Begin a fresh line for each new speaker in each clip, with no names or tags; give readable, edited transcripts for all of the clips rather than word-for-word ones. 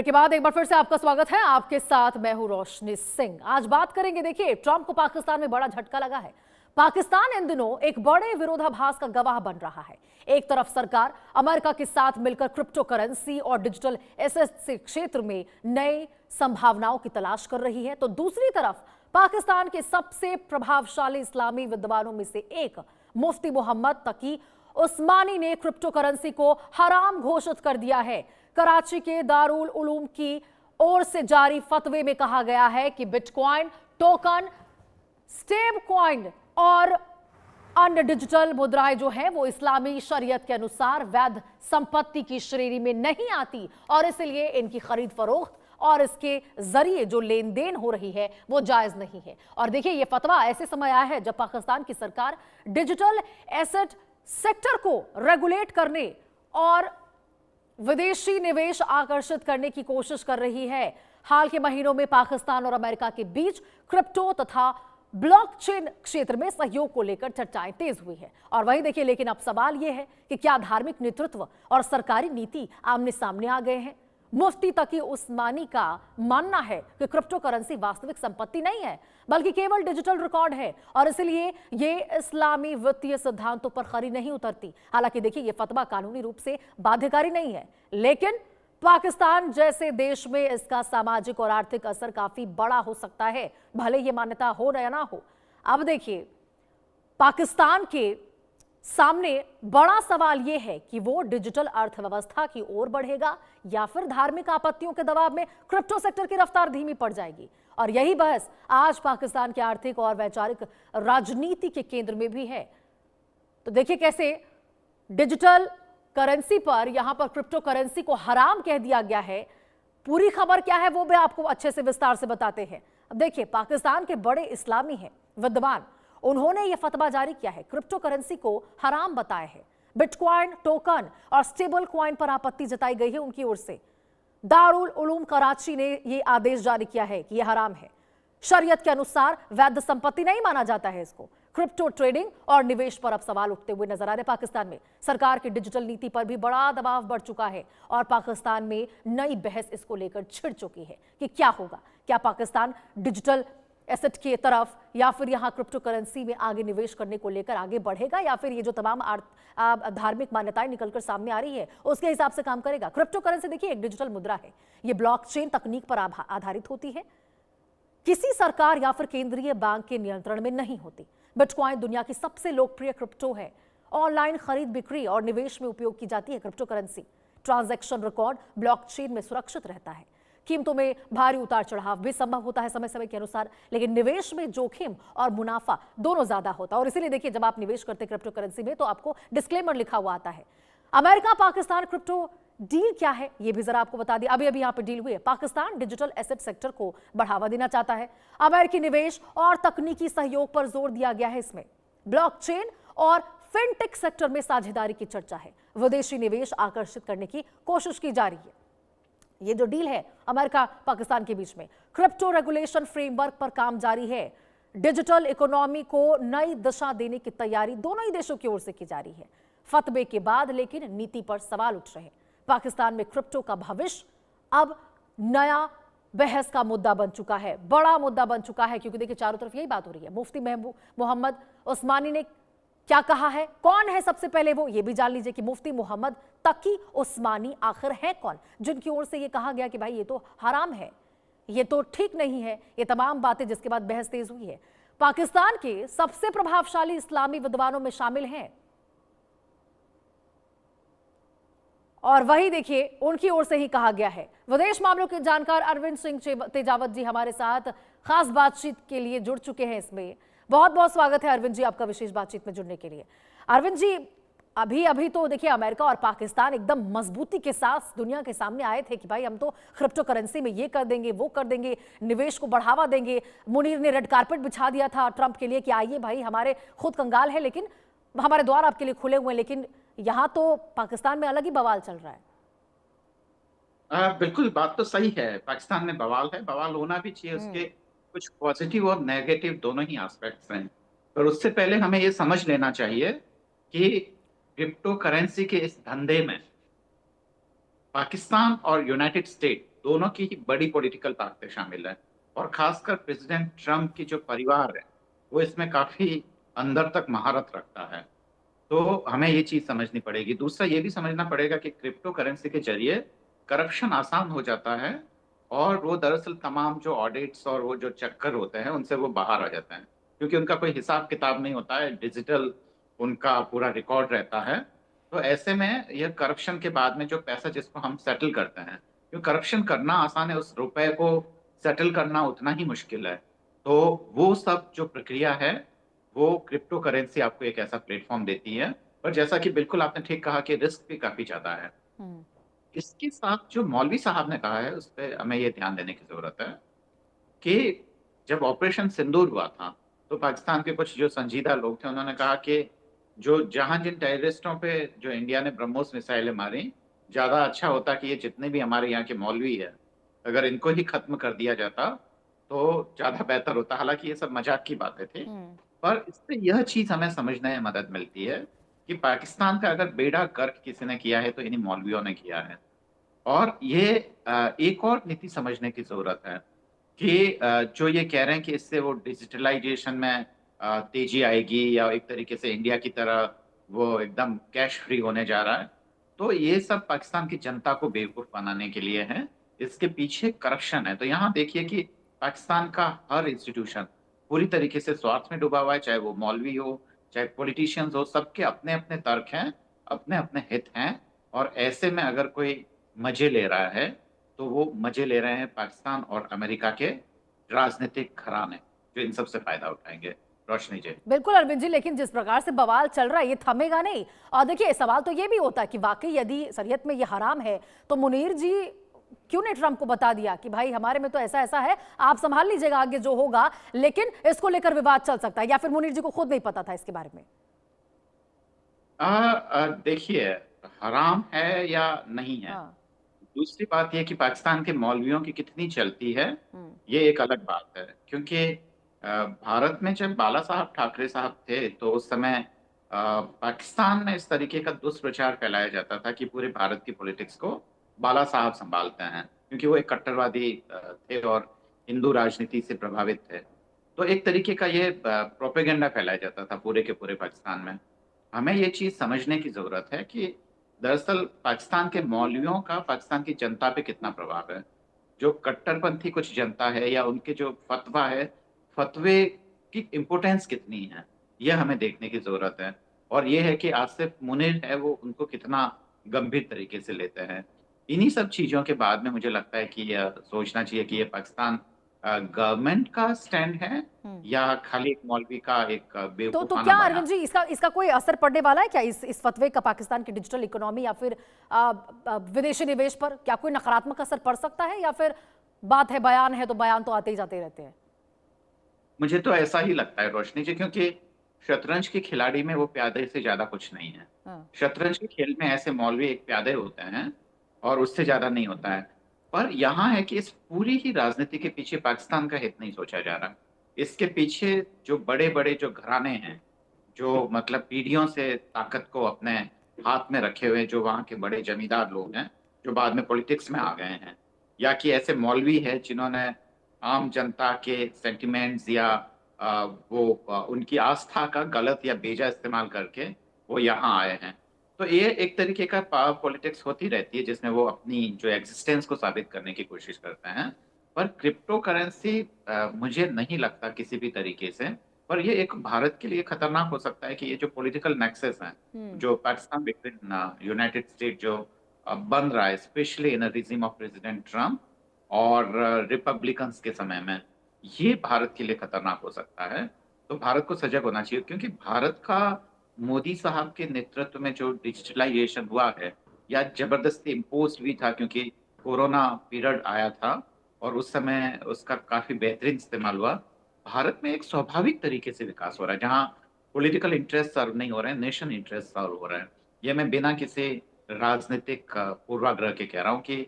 Break के बाद एक बार फिर से आपका स्वागत है। आपके साथ मैं हूं रोशनी सिंह। आज बात करेंगे, देखिए ट्रंप को पाकिस्तान में बड़ा झटका लगा है। पाकिस्तान इन दिनों एक बड़े विरोधाभास का गवाह बन रहा है। एक तरफ सरकार अमेरिका के साथ मिलकर क्रिप्टो करेंसी और डिजिटल एसेट्स क्षेत्र में नई संभावनाओं की तलाश कर रही है, तो दूसरी तरफ पाकिस्तान के सबसे प्रभावशाली इस्लामी विद्वानों में से एक मुफ्ती मोहम्मद तकी उस्मानी ने क्रिप्टो करेंसी को हराम घोषित कर दिया है। कराची के दारुल उलूम की ओर से जारी फतवे में कहा गया है कि बिटकॉइन, टोकन, स्टेबल कॉइन और अन्य डिजिटल मुद्राएं जो हैं वो इस्लामी शरीयत के अनुसार वैध संपत्ति की श्रेणी में नहीं आती और इसलिए इनकी खरीद फरोख्त और इसके जरिए जो लेन देन हो रही है वो जायज नहीं है। और देखिए ये फतवा ऐसे समय आया है जब पाकिस्तान की सरकार डिजिटल एसेट सेक्टर को रेगुलेट करने और विदेशी निवेश आकर्षित करने की कोशिश कर रही है। हाल के महीनों में पाकिस्तान और अमेरिका के बीच क्रिप्टो तथा ब्लॉकचेन क्षेत्र में सहयोग को लेकर चर्चाएं तेज हुई है। और वहीं देखिए, लेकिन अब सवाल यह है कि क्या धार्मिक नेतृत्व और सरकारी नीति आमने सामने आ गए हैं। मुफ्ती तकी उस्मानी का मानना है कि क्रिप्टो करेंसी वास्तविक संपत्ति नहीं है बल्कि केवल डिजिटल रिकॉर्ड है और इसलिए ये इस्लामी वित्तीय सिद्धांतों पर खरी नहीं उतरती। हालांकि देखिए ये फतवा कानूनी रूप से बाध्यकारी नहीं है, लेकिन पाकिस्तान जैसे देश में इसका सामाजिक और आर्थिक असर काफी बड़ा हो सकता है, भले ये मान्यता हो या ना हो। अब देखिए पाकिस्तान के सामने बड़ा सवाल यह है कि वो डिजिटल अर्थव्यवस्था की ओर बढ़ेगा या फिर धार्मिक आपत्तियों के दबाव में क्रिप्टो सेक्टर की रफ्तार धीमी पड़ जाएगी। और यही बहस आज पाकिस्तान के आर्थिक और वैचारिक राजनीति के केंद्र में भी है। तो देखिए कैसे डिजिटल करेंसी पर, यहां पर क्रिप्टो करेंसी को हराम कह दिया गया है। पूरी खबर क्या है वो भी आपको अच्छे से विस्तार से बताते हैं। अब देखिए, पाकिस्तान के बड़े इस्लामी हैं विद्वान, उन्होंने यह फतवा जारी किया है, क्रिप्टो करेंसी को हराम बताया है। बिटकॉइन, टोकन और स्टेबल कॉइन पर आपत्ति जताई गई है उनकी ओर से। दारुल उलूम कराची ने यह आदेश जारी किया है कि यह हराम है, शरीयत के अनुसार वैध संपत्ति नहीं माना जाता है इसको। क्रिप्टो ट्रेडिंग और निवेश पर अब सवाल उठते हुए नजर आ रहे। पाकिस्तान में सरकार की डिजिटल नीति पर भी बड़ा दबाव बढ़ चुका है और पाकिस्तान में नई बहस इसको लेकर छिड़ चुकी है कि क्या होगा। क्या पाकिस्तान डिजिटल एसेट की तरफ या फिर यहां क्रिप्टो करेंसी में आगे निवेश करने को लेकर आगे बढ़ेगा या फिर ये जो तमाम धार्मिक मान्यताएं निकलकर सामने आ रही है उसके हिसाब से काम करेगा। क्रिप्टो करेंसी देखिए एक डिजिटल मुद्रा है, ये ब्लॉकचेन तकनीक पर आधारित होती है, किसी सरकार या फिर केंद्रीय बैंक के नियंत्रण में नहीं होती। बिटकॉइन दुनिया की सबसे लोकप्रिय क्रिप्टो है, ऑनलाइन खरीद बिक्री और निवेश में उपयोग की जाती है crypto currency. Transaction record blockchain में सुरक्षित रहता है। कीमतों में भारी उतार चढ़ाव भी संभव होता है समय समय के अनुसार, लेकिन निवेश में जोखिम और मुनाफा दोनों ज्यादा होता है। और इसीलिए देखिए, जब आप निवेश करते हैं क्रिप्टो करेंसी में तो आपको डिस्क्लेमर लिखा हुआ आता है। अमेरिका पाकिस्तान क्रिप्टो डील क्या है ये भी जरा आपको बता दिया। अभी यहां पर डील हुई है। पाकिस्तान डिजिटल एसेट सेक्टर को बढ़ावा देना चाहता है। अमेरिकी निवेश और तकनीकी सहयोग पर जोर दिया गया है। इसमें ब्लॉकचेन और फिनटेक सेक्टर में साझेदारी की चर्चा है। विदेशी निवेश आकर्षित करने की कोशिश की जा रही है। ये जो डील है अमेरिका पाकिस्तान के बीच में, क्रिप्टो रेगुलेशन फ्रेमवर्क पर काम जारी है। डिजिटल इकोनॉमी को नई दिशा देने की तैयारी दोनों ही देशों की ओर से की जा रही है। फतवे के बाद लेकिन नीति पर सवाल उठ रहे हैं। पाकिस्तान में क्रिप्टो का भविष्य अब नया बहस का मुद्दा बन चुका है, बड़ा मुद्दा बन चुका है, क्योंकि देखिए चारों तरफ यही बात हो रही है। मुफ्ती मोहम्मद उस्मानी ने क्या कहा है, कौन है सबसे पहले वो ये भी जान लीजिए कि मुफ्ती मोहम्मद तकी उस्मानी आखिर है कौन, जिनकी ओर से ये कहा गया कि भाई ये तो हराम है, ये तो ठीक नहीं है। ये तमाम बातें जिसके बाद बहस तेज हुई है। पाकिस्तान के सबसे प्रभावशाली इस्लामी विद्वानों में शामिल हैं और वही देखिए उनकी ओर से ही कहा गया है। विदेश मामलों के जानकार अरविंद सिंह तेजावत जी हमारे साथ खास बातचीत के लिए जुड़ चुके हैं। इसमें बहुत बहुत स्वागत है अरविंद जी आपका विशेष बातचीत में जुड़ने के लिए। अरविंद जी, अभी तो देखिए अमेरिका और पाकिस्तान एकदम मजबूती के साथ दुनिया के सामने आए थे कि भाई हम तो क्रिप्टो करेंसी में ये कर देंगे, वो कर देंगे, निवेश को बढ़ावा देंगे। मुनीर ने रेड कारपेट बिछा दिया था ट्रंप के लिए कि आइए भाई, हमारे खुद कंगाल है लेकिन हमारे द्वार आपके लिए खुले हुए हैं। लेकिन यहां तो पाकिस्तान में अलग ही बवाल चल रहा है।
बिल्कुल, बात तो सही है। पाकिस्तान में बवाल है, बवाल होना भी चाहिए। उसके कुछ पॉजिटिव और नेगेटिव दोनों ही एस्पेक्ट्स हैं। पर उससे पहले हमें ये समझ लेना चाहिए कि क्रिप्टो करेंसी के इस धंधे में पाकिस्तान और यूनाइटेड स्टेट दोनों की ही बड़ी पॉलिटिकल ताकतें शामिल है, और खासकर प्रेसिडेंट ट्रम्प की जो परिवार है वो इसमें काफी अंदर तक महारत रखता है। तो हमें ये चीज समझनी पड़ेगी। दूसरा ये भी समझना पड़ेगा कि क्रिप्टो करेंसी के जरिए करप्शन आसान हो जाता है, और वो दरअसल तमाम जो ऑडिट्स और वो जो चक्कर होते हैं उनसे वो बाहर आ जाते हैं, क्योंकि उनका कोई हिसाब किताब नहीं होता है, डिजिटल उनका पूरा रिकॉर्ड रहता है। तो ऐसे में यह करप्शन के बाद में जो पैसा जिसको हम सेटल करते हैं, क्योंकि करप्शन करना आसान है, उस रुपए को सेटल करना उतना ही मुश्किल है। तो वो सब जो प्रक्रिया है वो क्रिप्टो करेंसी आपको एक ऐसा प्लेटफॉर्म देती है। पर जैसा कि बिल्कुल आपने ठीक कहा कि रिस्क भी काफी ज्यादा है।
हम्म।
इसके साथ जो मौलवी साहब ने कहा है उस पर हमें ये ध्यान देने की जरूरत है कि जब ऑपरेशन सिंदूर हुआ था तो पाकिस्तान के कुछ जो संजीदा लोग थे उन्होंने कहा कि जो जहां जिन टेररिस्टों पे जो इंडिया ने ब्रह्मोस मिसाइलें मारी, ज्यादा अच्छा होता कि ये जितने भी हमारे यहाँ के मौलवी है अगर इनको ही खत्म कर दिया जाता तो ज्यादा बेहतर होता। हालांकि ये सब मजाक की बातें थी,
हम्म।
पर इससे यह चीज हमें समझने में मदद मिलती है कि पाकिस्तान का अगर बेड़ा गर्क किसी ने किया है तो इन्हीं मौलवियों ने किया है। और ये एक और नीति समझने की जरूरत है कि जो ये कह रहे हैं कि इससे वो डिजिटलाइजेशन में तेजी आएगी या एक तरीके से इंडिया की तरह वो एकदम कैश फ्री होने जा रहा है, तो ये सब पाकिस्तान की जनता को बेवकूफ बनाने के लिए है। इसके पीछे करप्शन है। तो यहाँ देखिए कि पाकिस्तान का हर इंस्टीट्यूशन पूरी तरीके से स्वार्थ में डूबा हुआ है, चाहे वो मौलवी हो चाहे पॉलिटिशियंस हो, सबके अपने अपने तर्क हैं, अपने अपने हित हैं। और ऐसे में अगर कोई मजे ले रहा है तो वो मजे ले रहे हैं पाकिस्तान और अमेरिका के राजनीतिक घराने, जो इन सब से फायदा उठाएंगे। रोशनी जी।
बिल्कुल अरविंद जी, लेकिन जिस प्रकार से बवाल चल रहा है ये थमेगा नहीं। और देखिए सवाल तो ये भी होता है कि वाकई यदि शरीयत में ये हराम है तो मुनीर जी क्यों ने ट्रंप को बता दिया कि भाई हमारे में तो ऐसा ऐसा है, आप संभाल लीजिएगा आगे जो होगा, लेकिन इसको लेकर विवाद चल सकता है, या फिर मुनीर जी को खुद नहीं पता था इसके बारे में?
देखिए, हराम है या नहीं है,
हाँ।
दूसरी बात यह कि पाकिस्तान के मौलवियों की कितनी चलती है,
हम्म।
ये एक अलग बात है। क्योंकि भारत में जब बाला साहब ठाकरे साहब थे तो उस समय पाकिस्तान में इस तरीके का दुष्प्रचार फैलाया जाता था कि पूरे भारत की पॉलिटिक्स को बाला साहब संभालते हैं, क्योंकि वो एक कट्टरवादी थे और हिंदू राजनीति से प्रभावित थे। तो एक तरीके का ये प्रोपेगेंडा फैलाया जाता था पूरे के पूरे पाकिस्तान में। हमें ये चीज समझने की जरूरत है कि दरअसल पाकिस्तान के मौलवियों का पाकिस्तान की जनता पे कितना प्रभाव है। जो कट्टरपंथी कुछ जनता है या उनके जो फतवा है, फतवे की इम्पोर्टेंस कितनी है, यह हमें देखने की जरूरत है। और ये है कि आसिफ मुनीर है वो उनको कितना गंभीर तरीके से लेते हैं। इन्हीं सब चीजों के बाद में मुझे लगता है कि यह सोचना चाहिए कि ये पाकिस्तान गवर्नमेंट का स्टैंड है
हम्म।
या खाली एक मौलवी का एक
तो
बेवकूफाना
क्या
बयान।
अरविंद जी इसका इसका कोई असर पड़ने वाला है क्या इस फतवे का पाकिस्तान की डिजिटल इकोनॉमी या फिर विदेशी निवेश पर? क्या कोई नकारात्मक असर पड़ सकता है, या फिर बात है बयान है तो बयान तो आते ही जाते रहते हैं?
मुझे तो ऐसा ही लगता है रोशनी जी, क्योंकि शतरंज के खिलाड़ी में वो प्यादे से ज्यादा कुछ नहीं है।
हाँ।
शतरंज के खेल में ऐसे मौलवी एक प्यादे होते हैं और उससे ज्यादा नहीं होता है। पर यहाँ है कि इस पूरी ही राजनीति के पीछे पाकिस्तान का हित नहीं सोचा जा रहा। इसके पीछे जो बड़े बड़े जो घराने हैं, जो मतलब पीढ़ियों से ताकत को अपने हाथ में रखे हुए जो वहाँ के बड़े जमींदार लोग हैं, जो बाद में पॉलिटिक्स में आ गए हैं, या कि ऐसे मौलवी हैं जिन्होंने आम जनता के सेंटिमेंट्स या उनकी आस्था का गलत या बेजा इस्तेमाल करके वो यहाँ आए हैं। तो ये एक तरीके का पावर पॉलिटिक्स होती रहती है जिसमें वो अपनी जो एग्जिस्टेंस को साबित करने की कोशिश करते हैं। पर क्रिप्टो करेंसी मुझे नहीं लगता किसी भी तरीके से। पर ये एक भारत के लिए खतरनाक हो सकता है कि ये जो पॉलिटिकल नेक्सस है
हम्म।
जो पाकिस्तान बिटवीन यूनाइटेड स्टेट जो बन रहा है, specially in regime of president Trump और रिपब्लिकन्स के समय में, ये भारत के लिए खतरनाक हो सकता है। तो भारत को सजग होना चाहिए, क्योंकि भारत का मोदी साहब के नेतृत्व में जो डिजिटलाइजेशन हुआ है या जबरदस्ती इम्पोज भी था, क्योंकि कोरोना पीरियड आया था और उस समय उसका काफी बेहतरीन इस्तेमाल हुआ। भारत में एक स्वाभाविक तरीके से विकास हो रहा है जहाँ पॉलिटिकल इंटरेस्ट सर्व नहीं हो रहे हैं, नेशन इंटरेस्ट सर्व हो रहे हैं। ये मैं बिना किसी राजनीतिक पूर्वाग्रह के कह रहा हूँ कि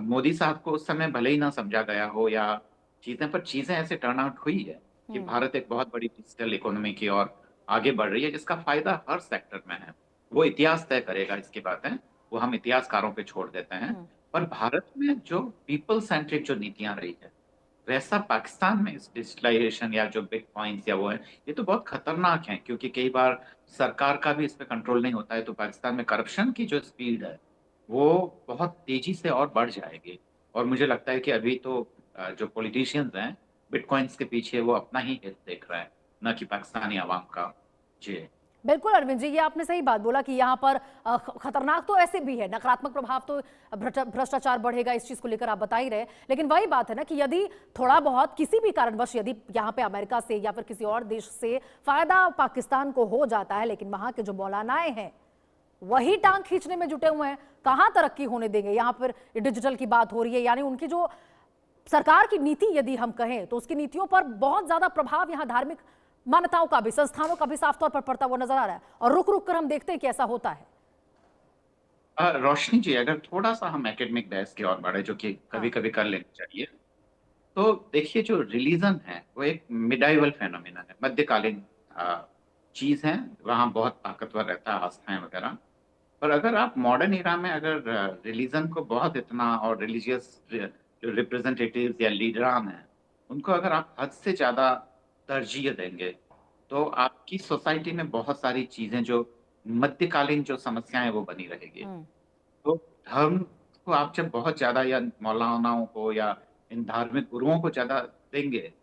मोदी साहब को उस समय भले ही ना समझा गया हो या चीजें, पर चीजें ऐसे टर्न आउट हुई है कि
हम्म।
भारत एक बहुत बड़ी डिजिटल इकोनॉमी की ओर आगे बढ़ रही है, जिसका फायदा हर सेक्टर में है। वो इतिहास तय करेगा इसकी बातें, वो हम इतिहासकारों पे छोड़ देते हैं। पर भारत में जो पीपल सेंट्रिक जो नीतियां रही है, वैसा पाकिस्तान में इस डिजिटलाइजेशन या जो बिटकॉइंस या वो है, ये तो बहुत खतरनाक है, क्योंकि कई बार सरकार का भी इस पे कंट्रोल नहीं होता है, तो पाकिस्तान में करप्शन की जो स्पीड है वो बहुत तेजी से और बढ़ जाएगी। और मुझे लगता है कि अभी तो जो पॉलिटिशियंस हैं बिटकॉइंस के पीछे वो अपना ही हित देख रहे हैं, ना कि पाकिस्तानी आवाम का। जी।
बिल्कुल अरविंद जी, ये आपने सही बात बोला कि यहाँ पर खतरनाक तो ऐसे भी है, नकारात्मक प्रभाव तो भ्रष्टाचार बढ़ेगा, इस चीज को लेकर आप बता ही रहे। लेकिन वही बात है ना कि यदि थोड़ा बहुत किसी भी कारणवश यदि यहाँ पे अमेरिका से या फिर किसी और देश से फायदा पाकिस्तान को हो जाता है, लेकिन वहां के जो मौलानाए हैं वही टांग खींचने में जुटे हुए हैं, कहां तरक्की होने देंगे। यहाँ पर डिजिटल की बात हो रही है, यानी उनकी जो सरकार की नीति यदि हम कहें तो उसकी नीतियों पर बहुत ज्यादा प्रभाव यहाँ धार्मिक मान्यताओं का भी, संस्थानों का भी साफ तौर पर पड़ता हुआ नजर आ रहा है, और रुक रुक कर हम देखते हैं कि ऐसा होता है।
रोशनी जी, अगर थोड़ा सा हम एकेडमिक बहस की ओर बढ़े, जो कि कभी
हाँ।
कभी कर लेनी चाहिए, तो देखिए जो रिलीजन है वो एक मिडाइवल फेनोमेना है, मध्यकालीन चीज है। वहाँ बहुत ताकतवर रहता है आस्थाएं वगैरह। पर अगर आप मॉडर्न इरा में अगर रिलीजन को बहुत इतना, और रिलीजियस जो रिप्रेजेंटेटिव्स या लीडरान हैं उनको अगर आप हद से ज्यादा तरजीह देंगे, तो आपकी सोसाइटी में बहुत सारी चीजें जो मध्यकालीन जो समस्याएं हैं, वो बनी रहेगी।
हम्म।
तो धर्म को आप जब बहुत ज्यादा, या मौलानाओं को या इन धार्मिक गुरुओं को ज्यादा देंगे,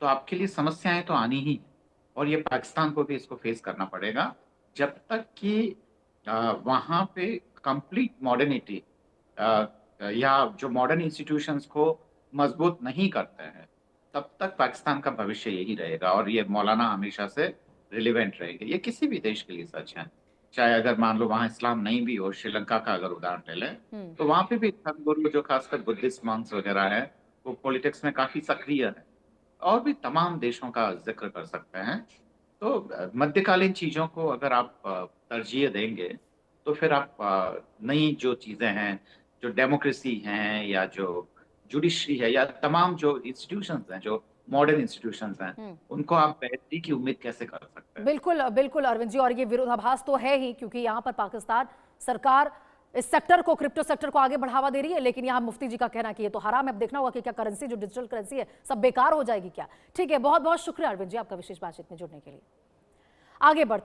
तो आपके लिए समस्याएं तो आनी ही है। और ये पाकिस्तान को भी इसको फेस करना पड़ेगा, जब तक कि वहाँ पे कंप्लीट मॉडर्निटी या जो मॉडर्न इंस्टीट्यूशंस को मजबूत नहीं करते हैं, तब तक पाकिस्तान का भविष्य यही रहेगा, और ये मौलाना हमेशा से रिलेवेंट रहेंगे। ये किसी भी देश के लिए सच है, चाहे अगर मान लो वहाँ इस्लाम नहीं भी हो। श्रीलंका का अगर उदाहरण ले लें,
हम्म।
तो वहाँ पे भी धर्मगुरु जो खासकर बुद्धिस्ट मॉन्क्स वगैरह है, वो पॉलिटिक्स में काफी सक्रिय है। और भी तमाम देशों का जिक्र कर सकते हैं। तो मध्यकालीन चीजों को अगर आप तरजीह देंगे, तो फिर आप नई जो चीजें हैं, जो डेमोक्रेसी हैं, या जो जुडिशरी है, या तमाम जो इंस्टीट्यूशंस हैं, जो मॉडर्न इंस्टीट्यूशंस हैं,
हम्म।
उनको आप बेहतरी की उम्मीद कैसे कर सकते हैं?
बिल्कुल बिल्कुल अरविंद जी, और ये विरोधाभास तो है ही, क्योंकि यहाँ पर पाकिस्तान सरकार इस सेक्टर को, क्रिप्टो सेक्टर को आगे बढ़ावा दे रही है, लेकिन यहाँ मुफ्ती जी का कहना कि ये तो हराम है। अब देखना होगा कि क्या करेंसी, जो डिजिटल करेंसी है, सब बेकार हो जाएगी क्या। ठीक है, बहुत बहुत शुक्रिया अरविंद जी आपका विशेष बातचीत में जुड़ने के लिए। आगे बढ़ते